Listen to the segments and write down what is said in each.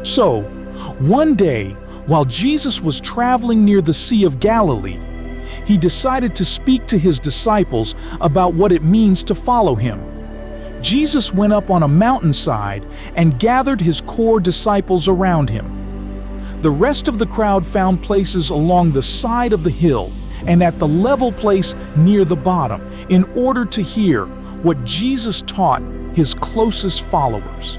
So, one day, while Jesus was traveling near the Sea of Galilee, he decided to speak to his disciples about what it means to follow him. Jesus went up on a mountainside and gathered his core disciples around him. The rest of the crowd found places along the side of the hill and at the level place near the bottom in order to hear what Jesus taught his closest followers.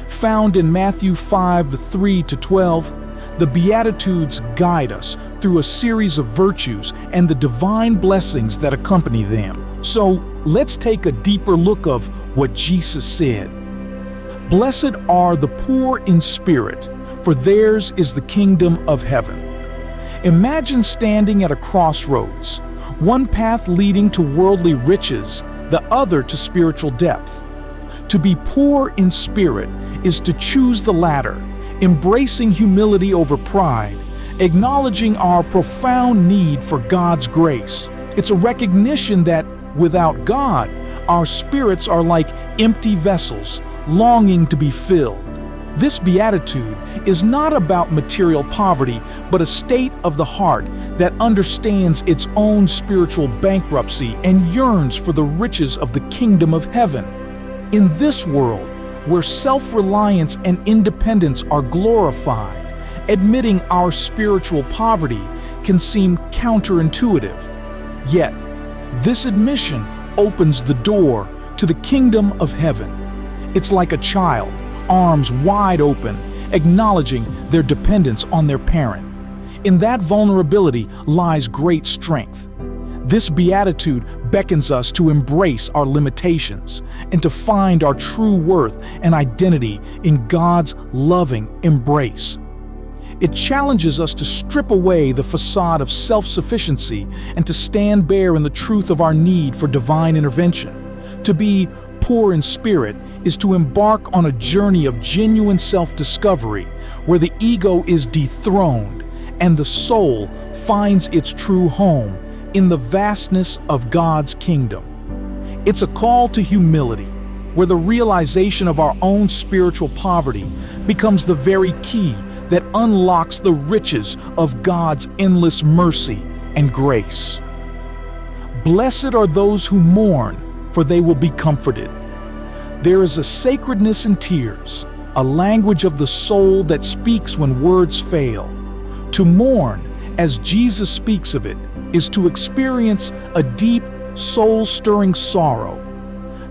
Found in Matthew 5:3-12, the Beatitudes guide us through a series of virtues and the divine blessings that accompany them. So, let's take a deeper look of what Jesus said. Blessed are the poor in spirit, for theirs is the kingdom of heaven. Imagine standing at a crossroads, one path leading to worldly riches, the other to spiritual depth. To be poor in spirit is to choose the latter, embracing humility over pride, acknowledging our profound need for God's grace. It's a recognition that without God, our spirits are like empty vessels, longing to be filled. This beatitude is not about material poverty, but a state of the heart that understands its own spiritual bankruptcy and yearns for the riches of the kingdom of heaven. In this world, where self-reliance and independence are glorified, admitting our spiritual poverty can seem counterintuitive. Yet, this admission opens the door to the kingdom of heaven. It's like a child, arms wide open, acknowledging their dependence on their parent. In that vulnerability lies great strength. This beatitude beckons us to embrace our limitations and to find our true worth and identity in God's loving embrace. It challenges us to strip away the facade of self-sufficiency and to stand bare in the truth of our need for divine intervention. To be poor in spirit is to embark on a journey of genuine self-discovery where the ego is dethroned and the soul finds its true home in the vastness of God's kingdom. It's a call to humility, where the realization of our own spiritual poverty becomes the very key that unlocks the riches of God's endless mercy and grace. Blessed are those who mourn, for they will be comforted. There is a sacredness in tears, a language of the soul that speaks when words fail. To mourn, as Jesus speaks of it, is to experience a deep, soul-stirring sorrow,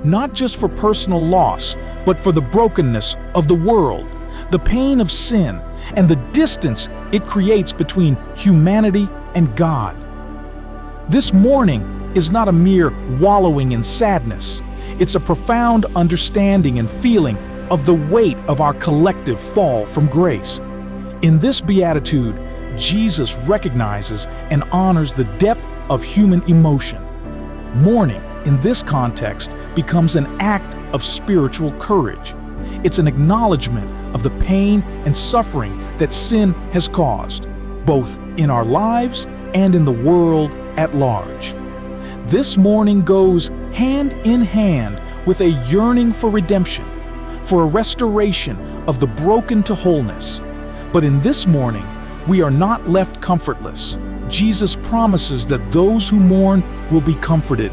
not just for personal loss, but for the brokenness of the world, the pain of sin, and the distance it creates between humanity and God. This mourning is not a mere wallowing in sadness. It's a profound understanding and feeling of the weight of our collective fall from grace. In this beatitude, Jesus recognizes and honors the depth of human emotion. Mourning, in this context, becomes an act of spiritual courage. It's an acknowledgement of the pain and suffering that sin has caused, both in our lives and in the world at large. This mourning goes hand in hand with a yearning for redemption, for a restoration of the broken to wholeness. But in this mourning, we are not left comfortless. Jesus promises that those who mourn will be comforted.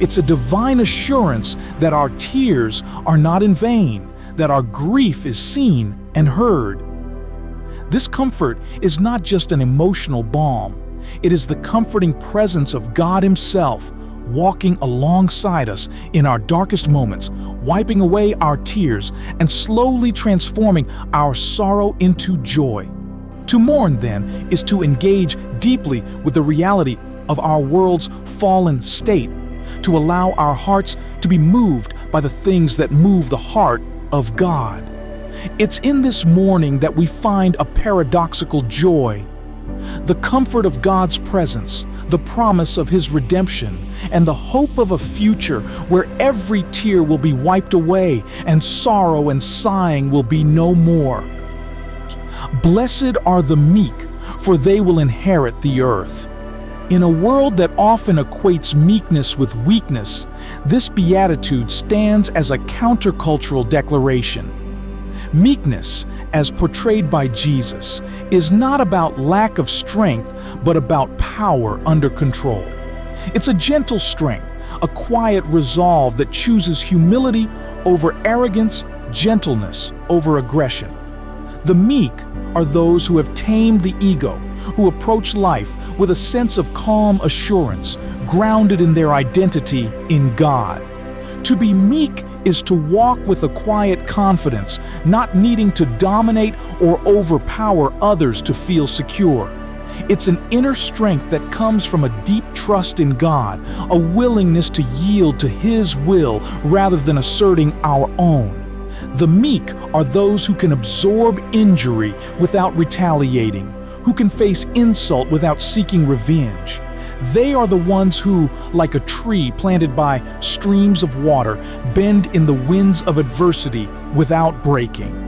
It's a divine assurance that our tears are not in vain, that our grief is seen and heard. This comfort is not just an emotional balm. It is the comforting presence of God Himself, walking alongside us in our darkest moments, wiping away our tears and slowly transforming our sorrow into joy. To mourn, then, is to engage deeply with the reality of our world's fallen state, to allow our hearts to be moved by the things that move the heart of God. It's in this mourning that we find a paradoxical joy. The comfort of God's presence, the promise of His redemption, and the hope of a future where every tear will be wiped away and sorrow and sighing will be no more. Blessed are the meek, for they will inherit the earth. In a world that often equates meekness with weakness, this beatitude stands as a countercultural declaration. Meekness, as portrayed by Jesus, is not about lack of strength, but about power under control. It's a gentle strength, a quiet resolve that chooses humility over arrogance, gentleness over aggression. The meek are those who have tamed the ego, who approach life with a sense of calm assurance, grounded in their identity in God. To be meek is to walk with a quiet confidence, not needing to dominate or overpower others to feel secure. It's an inner strength that comes from a deep trust in God, a willingness to yield to His will rather than asserting our own. The meek are those who can absorb injury without retaliating, who can face insult without seeking revenge. They are the ones who, like a tree planted by streams of water, bend in the winds of adversity without breaking.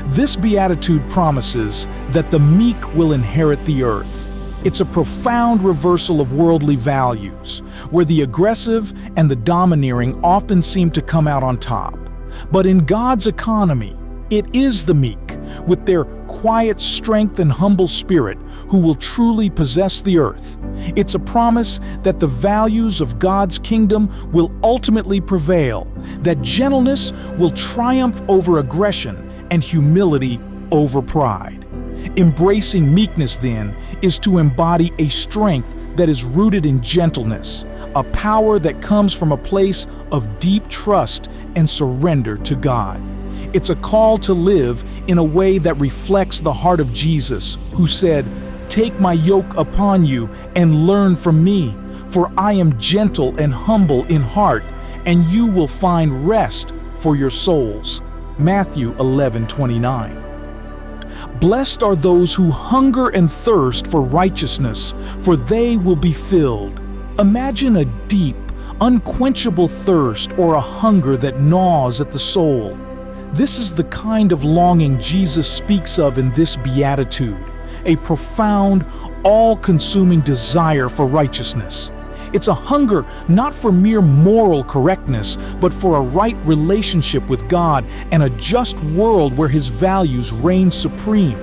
This beatitude promises that the meek will inherit the earth. It's a profound reversal of worldly values, where the aggressive and the domineering often seem to come out on top. But in God's economy, it is the meek, with their quiet strength and humble spirit, who will truly possess the earth. It's a promise that the values of God's kingdom will ultimately prevail, that gentleness will triumph over aggression and humility over pride. Embracing meekness, then, is to embody a strength that is rooted in gentleness, a power that comes from a place of deep trust and surrender to God. It's a call to live in a way that reflects the heart of Jesus, who said, "Take my yoke upon you and learn from me, for I am gentle and humble in heart, and you will find rest for your souls." Matthew 11:29. Blessed are those who hunger and thirst for righteousness, for they will be filled. Imagine a deep, unquenchable thirst or a hunger that gnaws at the soul. This is the kind of longing Jesus speaks of in this beatitude, a profound, all-consuming desire for righteousness. It's a hunger not for mere moral correctness, but for a right relationship with God and a just world where His values reign supreme.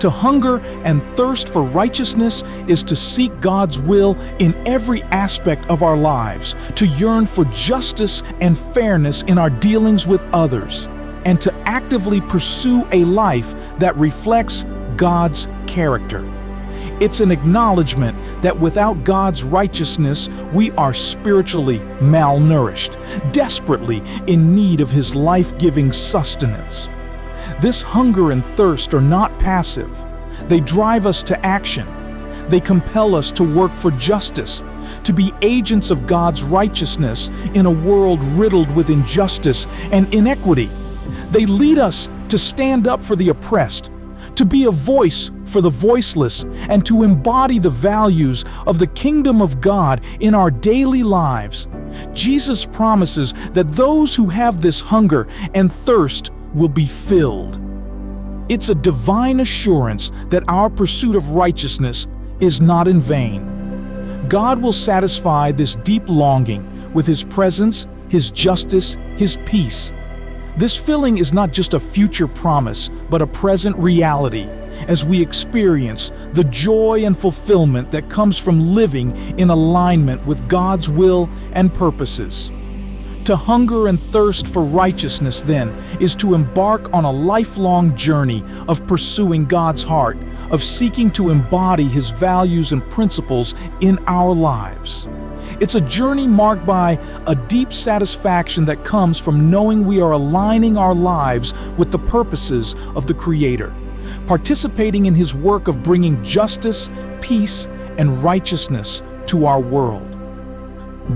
To hunger and thirst for righteousness is to seek God's will in every aspect of our lives, to yearn for justice and fairness in our dealings with others, and to actively pursue a life that reflects God's character. It's an acknowledgement that without God's righteousness, we are spiritually malnourished, desperately in need of His life-giving sustenance. This hunger and thirst are not passive. They drive us to action. They compel us to work for justice, to be agents of God's righteousness in a world riddled with injustice and inequity. They lead us to stand up for the oppressed, to be a voice for the voiceless, and to embody the values of the kingdom of God in our daily lives. Jesus promises that those who have this hunger and thirst will be filled. It's a divine assurance that our pursuit of righteousness is not in vain. God will satisfy this deep longing with His presence, His justice, His peace. This filling is not just a future promise, but a present reality as we experience the joy and fulfillment that comes from living in alignment with God's will and purposes. To hunger and thirst for righteousness, then, is to embark on a lifelong journey of pursuing God's heart, of seeking to embody His values and principles in our lives. It's a journey marked by a deep satisfaction that comes from knowing we are aligning our lives with the purposes of the Creator, participating in His work of bringing justice, peace, and righteousness to our world.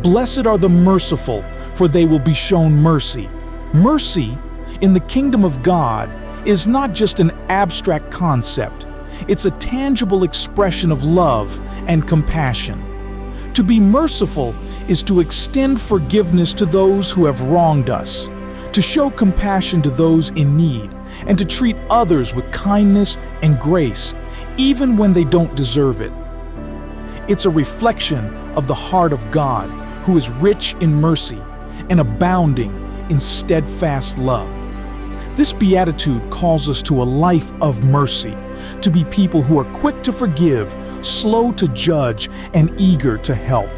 Blessed are the merciful, for they will be shown mercy. Mercy, in the kingdom of God, is not just an abstract concept. It's a tangible expression of love and compassion. To be merciful is to extend forgiveness to those who have wronged us, to show compassion to those in need, and to treat others with kindness and grace, even when they don't deserve it. It's a reflection of the heart of God, who is rich in mercy and abounding in steadfast love. This beatitude calls us to a life of mercy, to be people who are quick to forgive, slow to judge, and eager to help.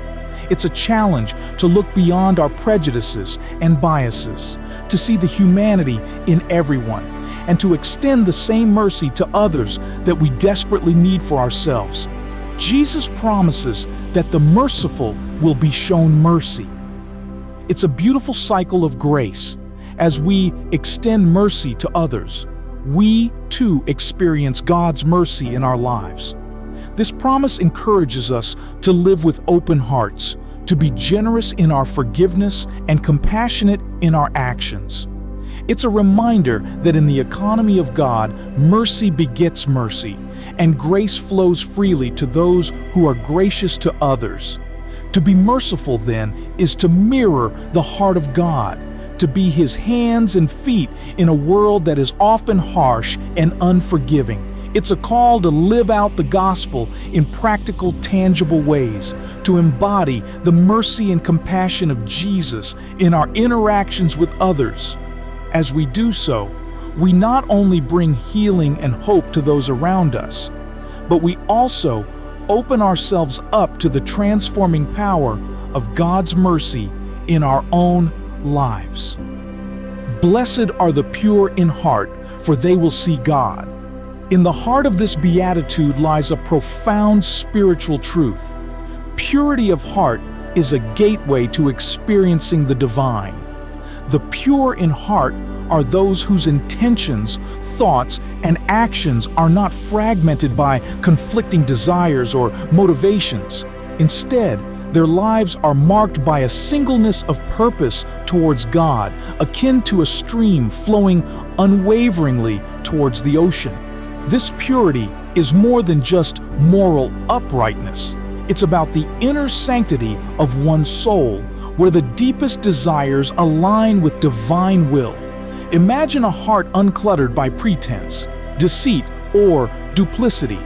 It's a challenge to look beyond our prejudices and biases, to see the humanity in everyone, and to extend the same mercy to others that we desperately need for ourselves. Jesus promises that the merciful will be shown mercy. It's a beautiful cycle of grace. As we extend mercy to others, we too experience God's mercy in our lives. This promise encourages us to live with open hearts, to be generous in our forgiveness and compassionate in our actions. It's a reminder that in the economy of God, mercy begets mercy, and grace flows freely to those who are gracious to others. To be merciful, then, is to mirror the heart of God, to be His hands and feet in a world that is often harsh and unforgiving. It's a call to live out the gospel in practical, tangible ways, to embody the mercy and compassion of Jesus in our interactions with others. As we do so, we not only bring healing and hope to those around us, but we also open ourselves up to the transforming power of God's mercy in our own lives. Blessed are the pure in heart, for they will see God. In the heart of this beatitude lies a profound spiritual truth. Purity of heart is a gateway to experiencing the divine. The pure in heart are those whose intentions, thoughts, and actions are not fragmented by conflicting desires or motivations. Instead, their lives are marked by a singleness of purpose towards God, akin to a stream flowing unwaveringly towards the ocean. This purity is more than just moral uprightness. It's about the inner sanctity of one's soul, where the deepest desires align with divine will. Imagine a heart uncluttered by pretense, deceit, or duplicity.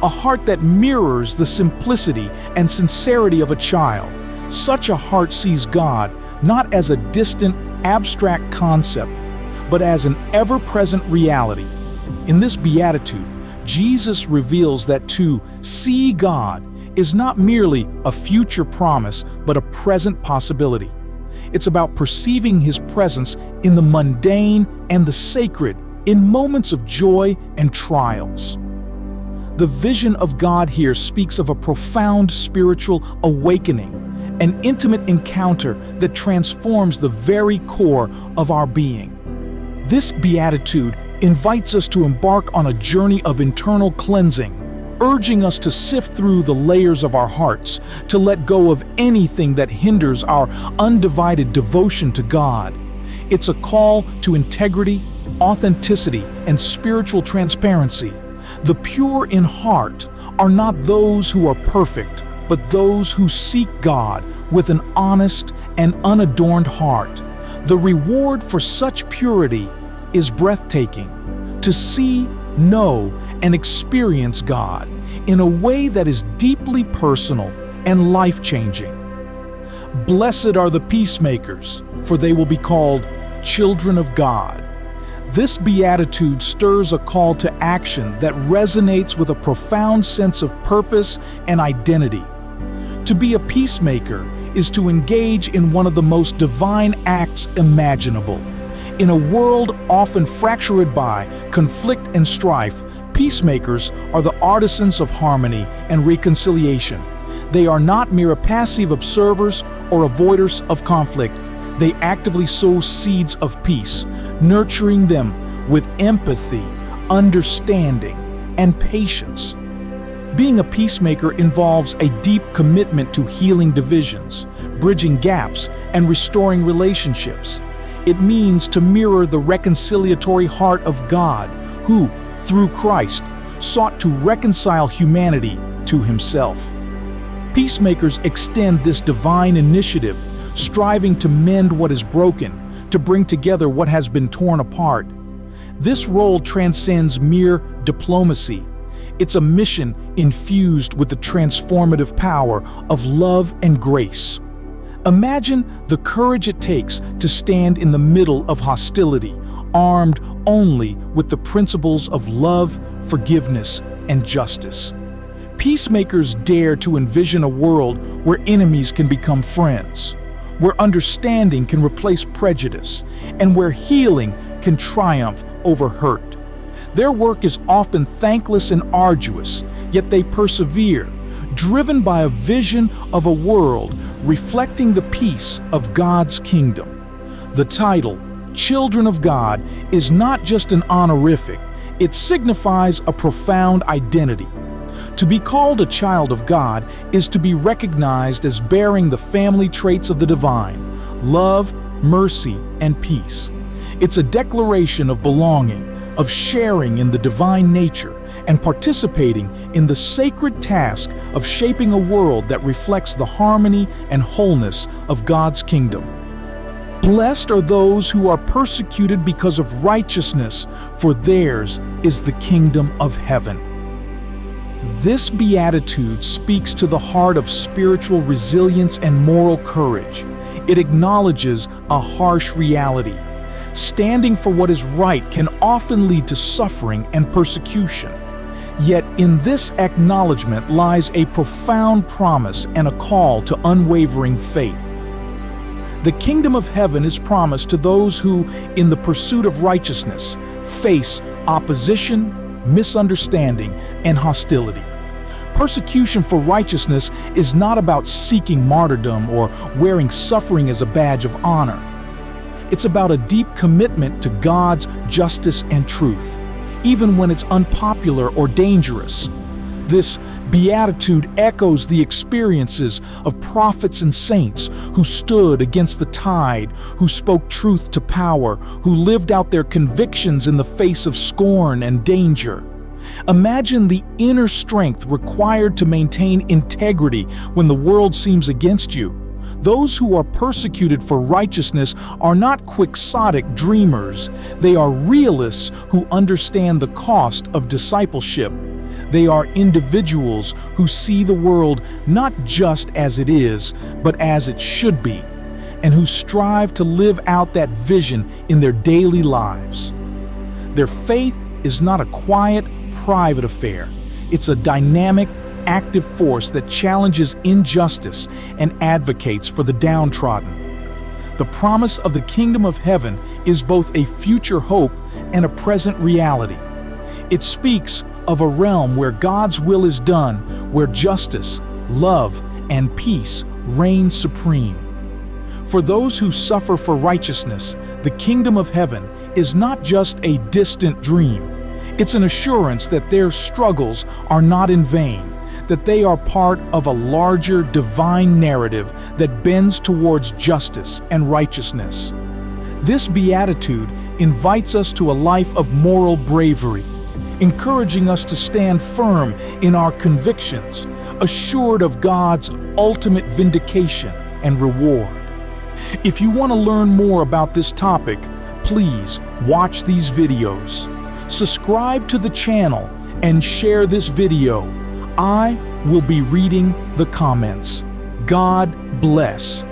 A heart that mirrors the simplicity and sincerity of a child. Such a heart sees God not as a distant, abstract concept, but as an ever-present reality. In this beatitude, Jesus reveals that to see God is not merely a future promise, but a present possibility. It's about perceiving His presence in the mundane and the sacred, in moments of joy and trials. The vision of God here speaks of a profound spiritual awakening, an intimate encounter that transforms the very core of our being. This beatitude invites us to embark on a journey of internal cleansing, urging us to sift through the layers of our hearts, to let go of anything that hinders our undivided devotion to God. It's a call to integrity, authenticity, and spiritual transparency. The pure in heart are not those who are perfect, but those who seek God with an honest and unadorned heart. The reward for such purity is breathtaking, to see, know, and experience God in a way that is deeply personal and life-changing. Blessed are the peacemakers, for they will be called children of God. This beatitude stirs a call to action that resonates with a profound sense of purpose and identity. To be a peacemaker is to engage in one of the most divine acts imaginable. In a world often fractured by conflict and strife, peacemakers are the artisans of harmony and reconciliation. They are not mere passive observers or avoiders of conflict. They actively sow seeds of peace, nurturing them with empathy, understanding, and patience. Being a peacemaker involves a deep commitment to healing divisions, bridging gaps, and restoring relationships. It means to mirror the reconciliatory heart of God, who, through Christ, sought to reconcile humanity to Himself. Peacemakers extend this divine initiative, striving to mend what is broken, to bring together what has been torn apart. This role transcends mere diplomacy. It's a mission infused with the transformative power of love and grace. Imagine the courage it takes to stand in the middle of hostility, armed only with the principles of love, forgiveness, and justice. Peacemakers dare to envision a world where enemies can become friends, where understanding can replace prejudice, and where healing can triumph over hurt. Their work is often thankless and arduous, yet they persevere, driven by a vision of a world reflecting the peace of God's kingdom. The title, Children of God, is not just an honorific, it signifies a profound identity. To be called a child of God is to be recognized as bearing the family traits of the divine: love, mercy, and peace. It's a declaration of belonging, of sharing in the divine nature, and participating in the sacred task of shaping a world that reflects the harmony and wholeness of God's kingdom. Blessed are those who are persecuted because of righteousness, for theirs is the kingdom of heaven. This beatitude speaks to the heart of spiritual resilience and moral courage. It acknowledges a harsh reality. Standing for what is right can often lead to suffering and persecution. Yet in this acknowledgement lies a profound promise and a call to unwavering faith. The kingdom of heaven is promised to those who, in the pursuit of righteousness, face opposition, misunderstanding, and hostility. Persecution for righteousness is not about seeking martyrdom or wearing suffering as a badge of honor. It's about a deep commitment to God's justice and truth, even when it's unpopular or dangerous. This beatitude echoes the experiences of prophets and saints who stood against the tide, who spoke truth to power, who lived out their convictions in the face of scorn and danger. Imagine the inner strength required to maintain integrity when the world seems against you. Those who are persecuted for righteousness are not quixotic dreamers. They are realists who understand the cost of discipleship. They are individuals who see the world not just as it is, but as it should be, and who strive to live out that vision in their daily lives. Their faith is not a quiet, private affair. It's a dynamic, active force that challenges injustice and advocates for the downtrodden. The promise of the kingdom of heaven is both a future hope and a present reality. It speaks of a realm where God's will is done, where justice, love, and peace reign supreme. For those who suffer for righteousness, the kingdom of heaven is not just a distant dream. It's an assurance that their struggles are not in vain, that they are part of a larger divine narrative that bends towards justice and righteousness. This beatitude invites us to a life of moral bravery, encouraging us to stand firm in our convictions, assured of God's ultimate vindication and reward. If you want to learn more about this topic, please watch these videos. Subscribe to the channel and share this video. I will be reading the comments. God bless.